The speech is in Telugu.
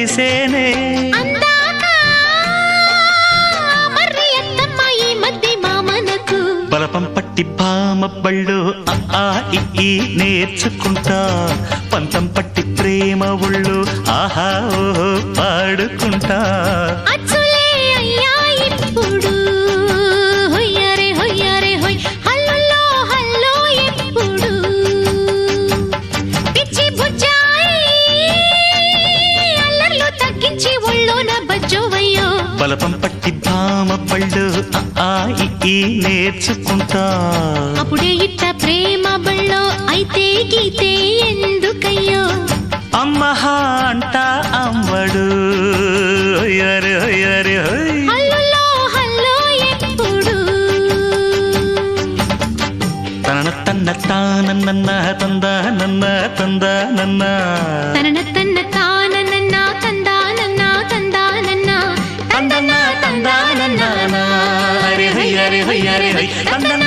తెలిసేనే బలపం పట్టి భామ బళ్ళు ఆ ఈ నేర్చుకుంటా పంతం పట్టి ప్రేమ ఒళ్ళు ఆహా ఓహో పాడుకుంటా బలపం పట్టి భామ బళ్ళు ఆ ఈ నేర్చుకుంటా అప్పుడే ఇట్ట ప్రేమ బళ్ళో అయితే గీతే ఎందుకయ్యో అమ్మహ అంట అమ్మడు హొయ్యరే హొయ్యరే హొయ్ హల్లులో హల్లో ఎప్పుడు తన తన్న తానన్న తందా నన్న తందా నన్న తనన తన్న తానన్న తందానన్న తందానన్న తందన్న తందానన్న హరి హరి హరి హరి హరి తందన్న